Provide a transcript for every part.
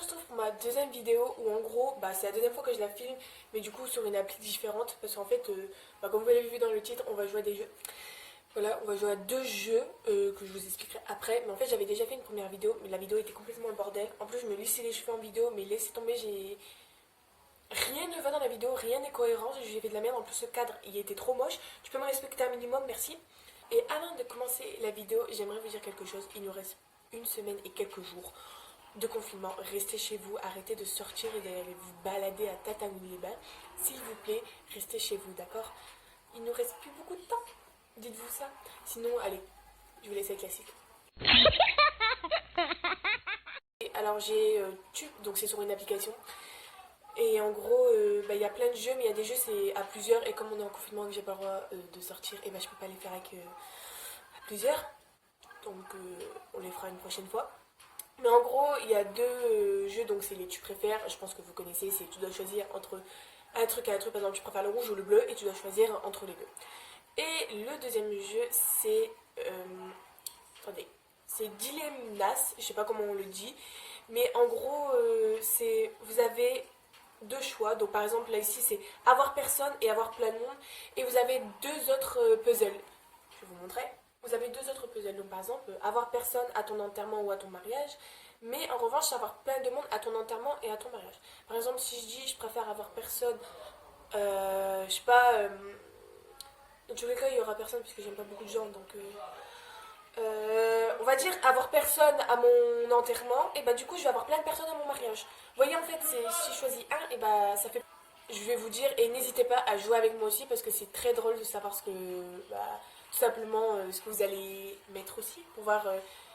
retrouve pour ma deuxième vidéo où en gros, c'est la deuxième fois que je la filme, mais du coup sur une appli différente parce qu'en fait, comme vous l'avez vu dans le titre, on va jouer à des jeux. Voilà, on va jouer à deux jeux que je vous expliquerai après. Mais en fait, j'avais déjà fait une première vidéo, mais la vidéo était complètement le bordel. En plus, je me lissais les cheveux en vidéo, mais laissez tomber, rien ne va dans la vidéo, rien n'est cohérent. J'ai fait de la merde. En plus, ce cadre, il était trop moche. Tu peux me respecter un minimum, merci. Et avant de commencer la vidéo, j'aimerais vous dire quelque chose. Il nous reste une semaine et quelques jours de confinement. Restez chez vous, arrêtez de sortir et d'aller vous balader à Tatanouille-les-Bains. S'il vous plaît, restez chez vous, d'accord? Il nous reste plus beaucoup de temps. Dites-vous ça. Sinon, allez, je vous laisse avec classique. Et alors j'ai Tube, donc c'est sur une application. Et en gros, il y a plein de jeux, mais il y a des jeux c'est à plusieurs. Et comme on est en confinement et que j'ai pas le droit de sortir, et je peux pas les faire avec à plusieurs. Donc on les fera une prochaine fois. Mais en gros, il y a deux jeux, donc c'est les tu préfères. Je pense que vous connaissez, c'est tu dois choisir entre un truc et un truc. Par exemple, tu préfères le rouge ou le bleu, et tu dois choisir entre les deux. Et le deuxième jeu, c'est... attendez. C'est Dilemmas, je sais pas comment on le dit. Mais en gros, c'est vous avez deux choix. Donc par exemple, là ici, c'est avoir personne et avoir plein de monde. Et vous avez deux autres puzzles. Je vais vous montrer. Vous avez deux autres puzzles. Donc par exemple, avoir personne à ton enterrement ou à ton mariage. Mais en revanche, avoir plein de monde à ton enterrement et à ton mariage. Par exemple, si je dis je préfère avoir personne, je sais pas... dans tous les cas, il y aura personne puisque j'aime pas beaucoup de gens. Donc, on va dire avoir personne à mon enterrement. Et du coup, je vais avoir plein de personnes à mon mariage. Vous voyez, en fait, si je choisis un, et ça fait. Je vais vous dire, et n'hésitez pas à jouer avec moi aussi parce que c'est très drôle de savoir ce que. Tout simplement, ce que vous allez mettre aussi pour voir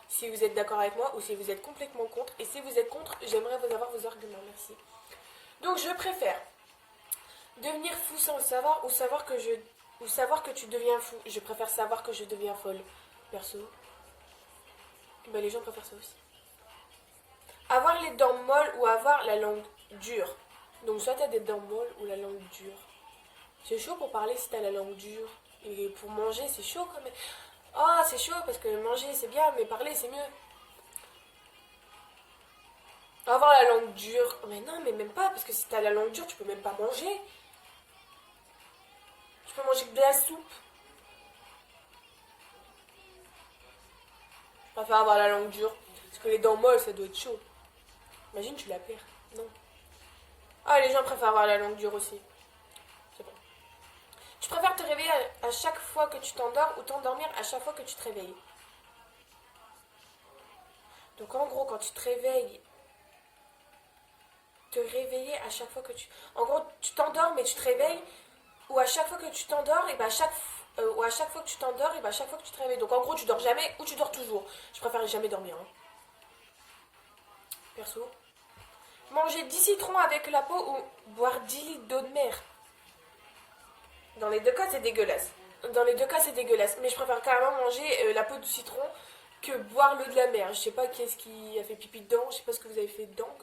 si vous êtes d'accord avec moi ou si vous êtes complètement contre. Et si vous êtes contre, j'aimerais vous avoir vos arguments. Merci. Donc, je préfère devenir fou sans le savoir ou savoir que tu deviens fou. Je préfère savoir que je deviens folle. Perso. Les gens préfèrent ça aussi. Avoir les dents molles ou avoir la langue dure. Donc soit t'as des dents molles ou la langue dure. C'est chaud pour parler si t'as la langue dure. Et pour manger, c'est chaud quand même. Ah, c'est chaud parce que manger c'est bien, mais parler c'est mieux. Avoir la langue dure. Mais non, mais même pas, parce que si t'as la langue dure, tu peux même pas manger. Tu peux manger que de la soupe. Je préfère avoir la langue dure. Parce que les dents molles, ça doit être chaud. Imagine, tu la perds. Non. Ah, les gens préfèrent avoir la langue dure aussi. C'est bon. Tu préfères te réveiller à chaque fois que tu t'endors ou t'endormir à chaque fois que tu te réveilles? Donc en gros, quand tu te réveilles, te réveiller à chaque fois que tu... En gros, tu t'endors mais tu te réveilles. Ou à chaque fois que tu t'endors, et ou à chaque fois que tu t'endors, et à chaque fois que tu te réveilles. Donc en gros, tu dors jamais ou tu dors toujours. Je préfère jamais dormir. Hein. Perso. Manger 10 citrons avec la peau ou boire 10 litres d'eau de mer. Dans les deux cas, c'est dégueulasse. Dans les deux cas, c'est dégueulasse. Mais je préfère carrément manger la peau du citron que boire l'eau de la mer. Je sais pas qui est-ce qui a fait pipi dedans. Je sais pas ce que vous avez fait dedans.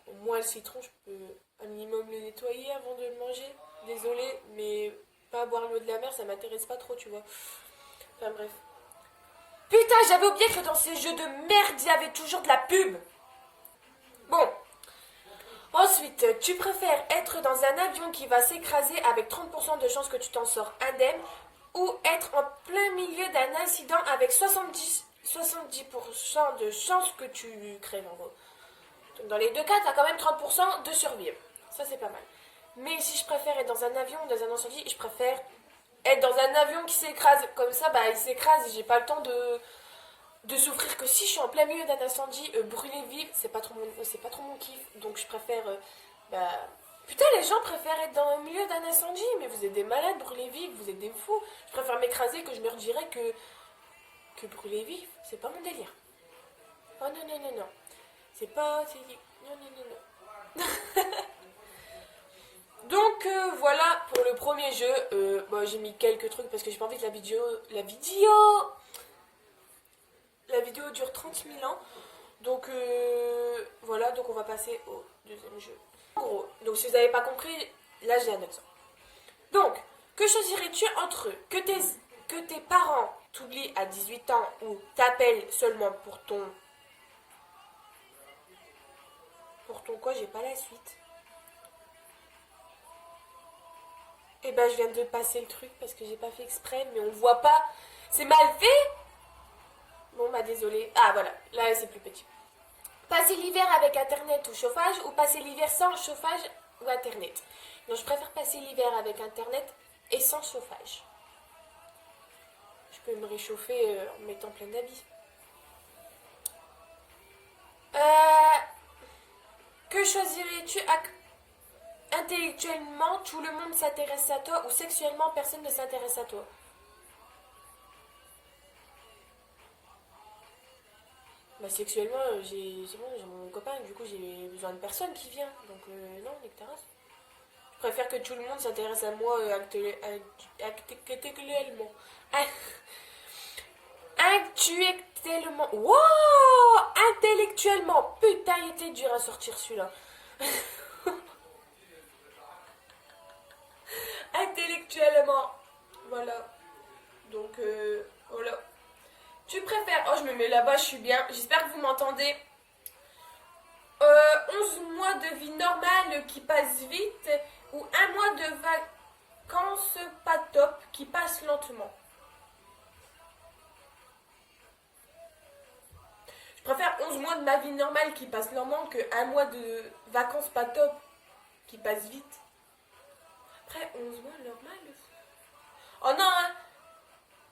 Au moins le citron, je peux un minimum le nettoyer avant de le manger. Désolée, mais pas boire l'eau de la mer, ça m'intéresse pas trop, tu vois. Enfin bref. Putain, j'avais oublié que dans ces jeux de merde, il y avait toujours de la pub. Bon. Ensuite, tu préfères être dans un avion qui va s'écraser avec 30% de chances que tu t'en sors indemne ou être en plein milieu d'un incident avec 70% de chances que tu crèves en gros. Donc, dans les deux cas, tu as quand même 30% de survivre. Ça, c'est pas mal. Mais si je préfère être dans un avion ou dans un incendie, je préfère être dans un avion qui s'écrase. Comme ça, il s'écrase et j'ai pas le temps de souffrir. Que si je suis en plein milieu d'un incendie, brûler vif, c'est pas trop mon kiff. Donc je préfère... Putain, les gens préfèrent être dans le milieu d'un incendie. Mais vous êtes des malades, brûler vif, vous êtes des fous. Je préfère m'écraser que je meure direct que brûler vif. C'est pas mon délire. Oh non, non, non, non. C'est pas... Non, non, non, non. Donc voilà pour le premier jeu. J'ai mis quelques trucs parce que j'ai pas envie que la vidéo dure 30 000 ans. Donc voilà, donc on va passer au deuxième jeu. En gros, donc si vous n'avez pas compris, là j'ai un exemple. Donc, que choisirais-tu entre que tes parents t'oublient à 18 ans ou t'appellent seulement pour ton Pour ton quoi, j'ai pas la suite. Et ben je viens de passer le truc parce que j'ai pas fait exprès, mais on voit pas. C'est mal fait. Bon bah désolé. Ah voilà, là c'est plus petit. Passer l'hiver avec internet ou chauffage ou passer l'hiver sans chauffage ou internet. Non, je préfère passer l'hiver avec internet et sans chauffage. Je peux me réchauffer en mettant plein d'habits. Que choisirais-tu intellectuellement, tout le monde s'intéresse à toi ou sexuellement, personne ne s'intéresse à toi? Bah sexuellement, c'est bon, j'ai mon copain, du coup j'ai besoin de personne qui vient. Donc non, nique ta race. Je préfère que tout le monde s'intéresse à moi actuellement. Actuellement. Wow! Intellectuellement. Putain, il était dur à sortir celui-là. Intellectuellement. Voilà. Donc, voilà. Tu préfères... Oh, je me mets là-bas, je suis bien. J'espère que vous m'entendez. 11 mois de vie normale qui passe vite ou un mois de vacances pas top qui passe lentement. Je préfère 11 mois de ma vie normale qui passe lentement que un mois de vacances pas top qui passe vite. Après, 11 mois normal. Oh non, hein.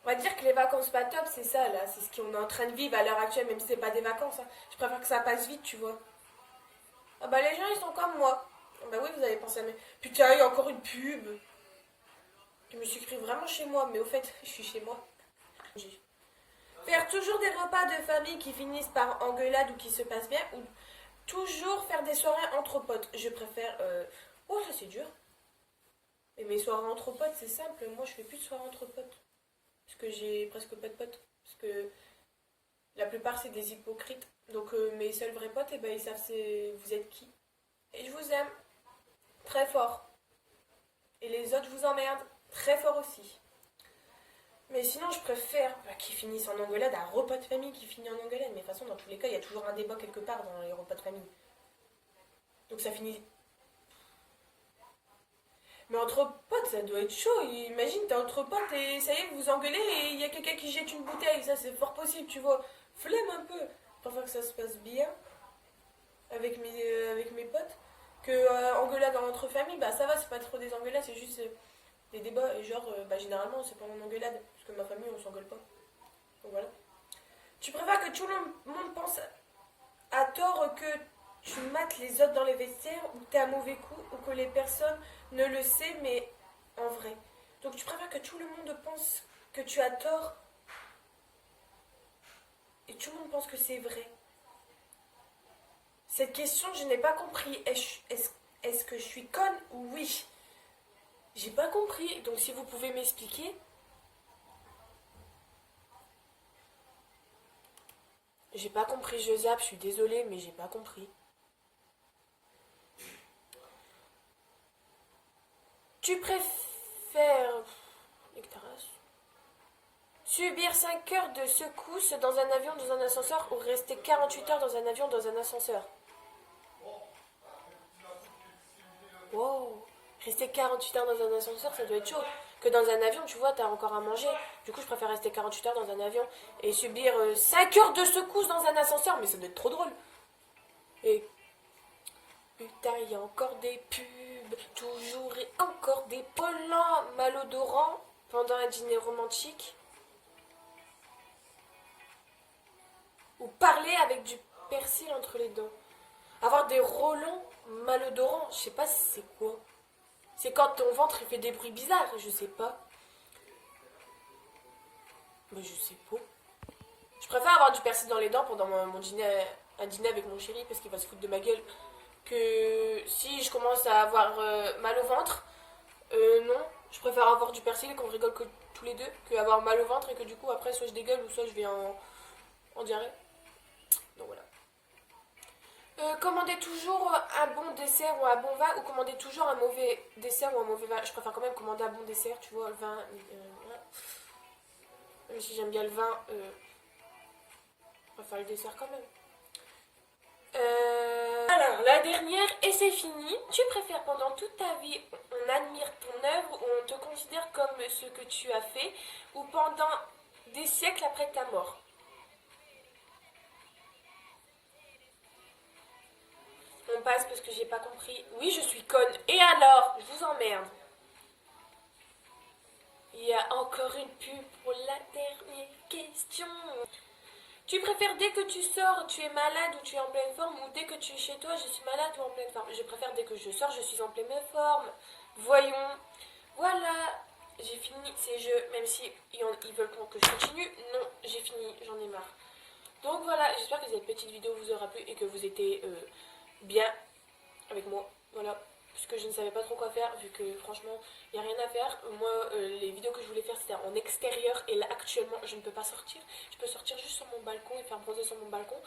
On va dire que les vacances pas top, c'est ça là. C'est ce qu'on est en train de vivre à l'heure actuelle, même si c'est pas des vacances. Hein. Je préfère que ça passe vite, tu vois. Ah bah les gens ils sont comme moi. Bah oui, vous avez pensé à mes... Putain, il y a encore une pub. Je me suis écrit vraiment chez moi, mais au fait, je suis chez moi. Faire toujours des repas de famille qui finissent par engueulade ou qui se passent bien, ou toujours faire des soirées entre potes. Je préfère... Oh, ça c'est dur. Et mes soirées entre potes, c'est simple. Moi, je fais plus de soirées entre potes. Parce que j'ai presque pas de potes. Parce que la plupart, c'est des hypocrites. Donc, mes seuls vrais potes, eh ben, ils savent vous êtes qui. Et je vous aime. Très fort. Et les autres, je vous emmerde. Très fort aussi. Mais sinon, je préfère qu'ils finissent en engueulade, un repas de famille qui finit en engueulade. Mais de toute façon, dans tous les cas, il y a toujours un débat quelque part dans les repas de famille. Donc ça finit. Mais entre potes, ça doit être chaud. Imagine, t'es entre potes et ça y est, vous vous engueulez et il y a quelqu'un qui jette une bouteille. Ça, c'est fort possible, tu vois. Flemme un peu. Je préfère que ça se passe bien avec mes potes. Que engueulade entre familles, bah ça va, c'est pas trop des engueulades, c'est juste des débats. Et genre, généralement, c'est pas en engueulade. Parce que ma famille, on s'engueule pas. Donc voilà. Tu préfères que tout le monde pense à tort que tu mates les autres dans les vestiaires ou que t'es un mauvais coup ou que les personnes ne le savent mais en vrai. Donc tu préfères que tout le monde pense que tu as tort et tout le monde pense que c'est vrai. Cette question, je n'ai pas compris. Est-ce que je suis conne ou oui? J'ai pas compris. Donc si vous pouvez m'expliquer. J'ai pas compris, je zappe, je suis désolée, mais j'ai pas compris. Tu préfères subir 5 heures de secousse dans un avion, dans un ascenseur ou rester 48 heures dans un avion, dans un ascenseur? Wow. Rester 48 heures dans un ascenseur, ça doit être chaud. Que dans un avion, tu vois, t'as encore à manger. Du coup, je préfère rester 48 heures dans un avion et subir 5 heures de secousse dans un ascenseur. Mais ça doit être trop drôle. Et putain, il y a encore des pubs, toujours et encore des collants malodorants pendant un dîner romantique. Ou parler avec du persil entre les dents. Avoir des rollons malodorants, je sais pas si c'est quoi. C'est quand ton ventre il fait des bruits bizarres, je sais pas. Mais je sais pas. Je préfère avoir du persil dans les dents pendant mon dîner, un dîner avec mon chéri parce qu'il va se foutre de ma gueule. Que si je commence à avoir mal au ventre, non. Je préfère avoir du persil et qu'on rigole que tous les deux que avoir mal au ventre et que du coup après soit je dégueule ou soit je vais en diarrhée. Donc voilà. Commander toujours un bon dessert ou un bon vin ou commander toujours un mauvais dessert ou un mauvais vin. Je préfère quand même commander un bon dessert, tu vois, le vin. Même si j'aime bien le vin, je préfère le dessert quand même. Voilà, Alors, la dernière, et c'est fini. Tu préfères pendant toute ta vie, on admire ton œuvre, ou on te considère comme ce que tu as fait, ou pendant des siècles après ta mort? On passe parce que j'ai pas compris. Oui, je suis conne. Et alors? Je vous emmerde. Il y a encore une pub pour la dernière question. Tu préfères dès que tu sors, tu es malade ou tu es en pleine forme, ou dès que tu es chez toi, je suis malade ou en pleine forme? Je préfère dès que je sors, je suis en pleine forme. Voyons. Voilà, j'ai fini ces jeux, même si ils veulent que je continue. Non, j'ai fini, j'en ai marre. Donc voilà, j'espère que cette petite vidéo vous aura plu et que vous étiez bien avec moi. Voilà, puisque je ne savais pas trop quoi faire, vu que franchement, il n'y a rien à faire. Moi, les vidéos que je voulais faire, c'était en extérieur, et là, actuellement, je ne peux pas sortir. Je peux sortir juste sur mon balcon et faire bronzer sur mon balcon.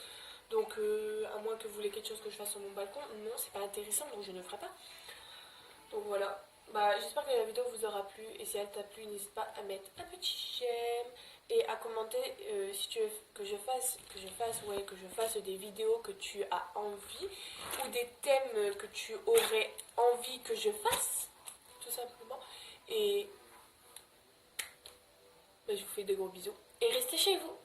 Donc, à moins que vous voulez quelque chose que je fasse sur mon balcon, non, c'est pas intéressant, donc je ne ferai pas. Donc voilà, bah, j'espère que la vidéo vous aura plu, et si elle t'a plu, n'hésite pas à mettre un petit j'aime et à commenter si tu veux que je fasse des vidéos que tu as envie, ou des thèmes que tu aurais envie que je fasse, tout simplement. Et bah, je vous fais de gros bisous et restez chez vous.